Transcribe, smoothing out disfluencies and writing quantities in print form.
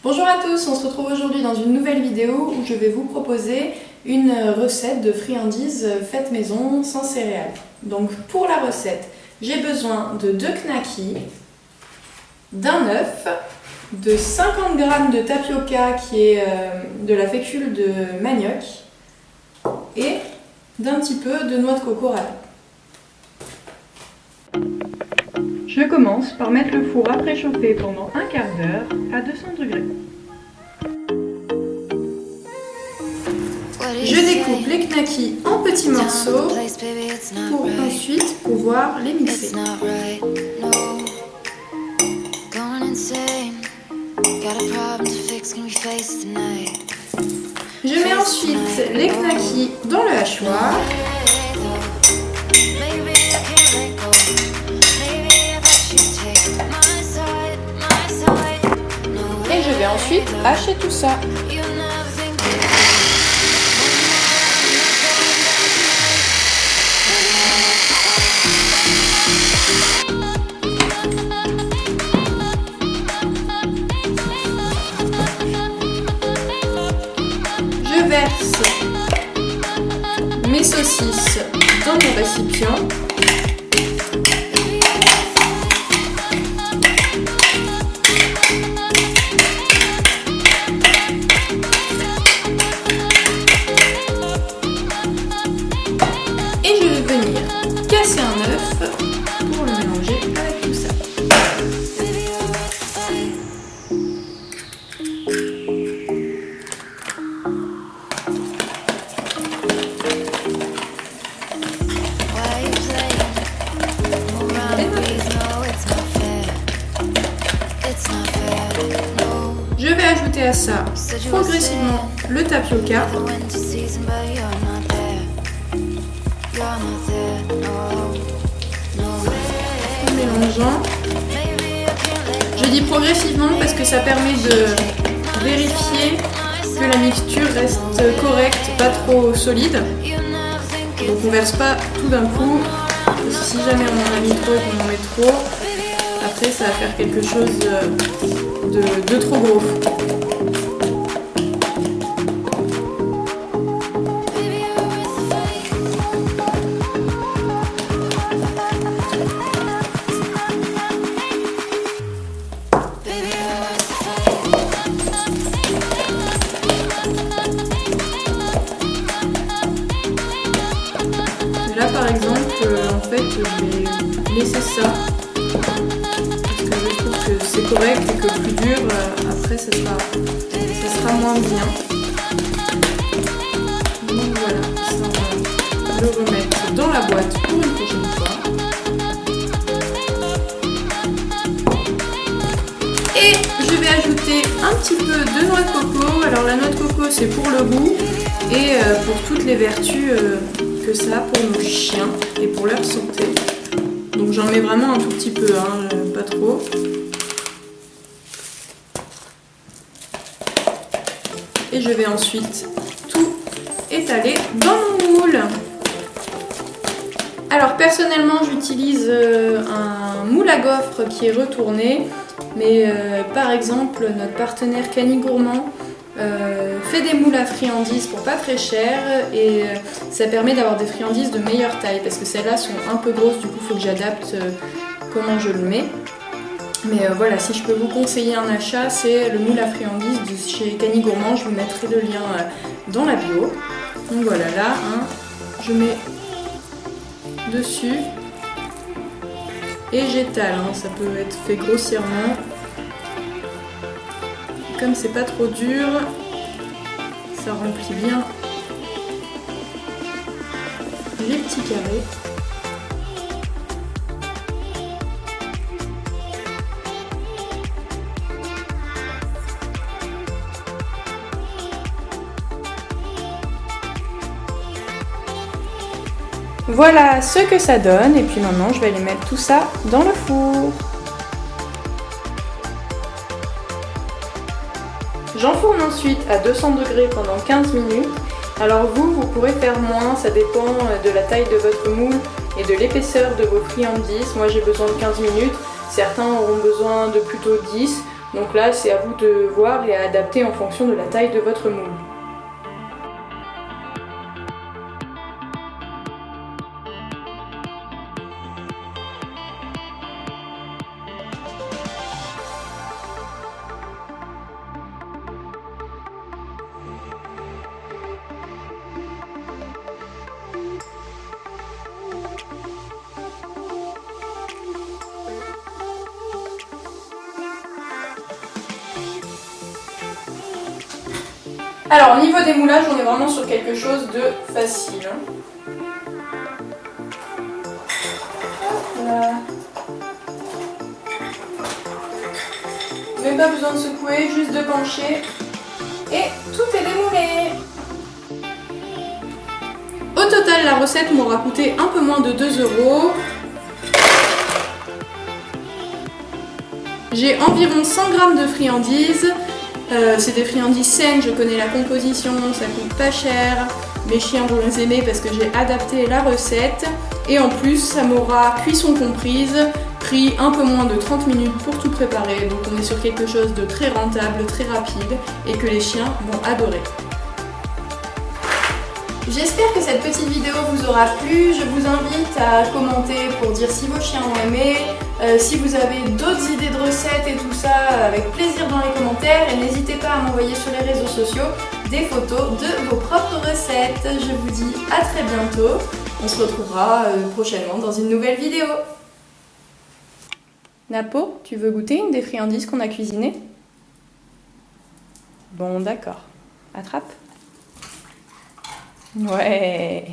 Bonjour à tous, on se retrouve aujourd'hui dans une nouvelle vidéo où je vais vous proposer une recette de friandises faites maison sans céréales. Donc pour la recette, j'ai besoin de 2 knackis, d'un œuf, de 50 g de tapioca qui est de la fécule de manioc et d'un petit peu de noix de coco râpée. Je commence par mettre le four à préchauffer pendant un quart d'heure à 200 degrés. Je découpe les knackis en petits morceaux pour ensuite pouvoir les mixer. Je mets ensuite les knackis dans le hachoir. Et je vais ensuite hacher tout ça. Je verse mes saucisses dans mon récipient. Et je vais venir casser un œuf pour le mélanger avec tout ça. Je vais ajouter à ça progressivement le tapioca. En mélangeant. Je dis progressivement parce que ça permet de vérifier que la mixture reste correcte, pas trop solide. Donc on verse pas tout d'un coup. Si jamais on en a mis trop et qu'on en met trop, après ça va faire quelque chose de trop gros. Là par exemple, en fait, je vais laisser ça parce que je trouve que c'est correct et que plus dur, après ça sera moins bien. Donc voilà, ça on va le remettre dans la boîte pour une prochaine fois. Et je vais ajouter un petit peu de noix de coco. Alors la noix de coco c'est pour le goût et pour toutes les vertus que ça a pour nos chiens et pour leur santé. Donc j'en mets vraiment un tout petit peu, hein, pas trop. Et je vais ensuite tout étaler dans mon moule. Alors personnellement j'utilise un moule à gaufres qui est retourné, mais par exemple notre partenaire Cani Gourmand fait des moules à friandises pour pas très cher et ça permet d'avoir des friandises de meilleure taille parce que celles-là sont un peu grosses, du coup il faut que j'adapte comment je le mets. Mais voilà, si je peux vous conseiller un achat, c'est le moule à friandises de chez Cani Gourmand, je vous mettrai le lien dans la bio. Donc voilà, là, hein, je mets dessus et j'étale, hein, ça peut être fait grossièrement. Comme c'est pas trop dur, ça remplit bien les petits carrés. Voilà ce que ça donne et puis maintenant je vais aller mettre tout ça dans le four. J'enfourne ensuite à 200 degrés pendant 15 minutes. Alors vous pourrez faire moins, ça dépend de la taille de votre moule et de l'épaisseur de vos friandises. Moi j'ai besoin de 15 minutes, certains auront besoin de plutôt 10. Donc là, c'est à vous de voir et à adapter en fonction de la taille de votre moule. Alors, au niveau des moulages, on est vraiment sur quelque chose de facile. Voilà. Même pas besoin de secouer, juste de pencher. Et tout est démoulé. Au total, la recette m'aura coûté un peu moins de 2 €. J'ai environ 100 g de friandises. C'est des friandises saines, je connais la composition, ça coûte pas cher. Mes chiens vont les aimer parce que j'ai adapté la recette. Et en plus, ça m'aura, cuisson comprise, pris un peu moins de 30 minutes pour tout préparer. Donc on est sur quelque chose de très rentable, très rapide et que les chiens vont adorer. J'espère que cette petite vidéo vous aura plu. Je vous invite à commenter pour dire si vos chiens ont aimé. Si vous avez d'autres idées de recettes et tout ça, avec plaisir dans les commentaires. Et n'hésitez pas à m'envoyer sur les réseaux sociaux des photos de vos propres recettes. Je vous dis à très bientôt. On se retrouvera prochainement dans une nouvelle vidéo. Napo, tu veux goûter une des friandises qu'on a cuisinées? Bon, d'accord. Attrape. Ouais.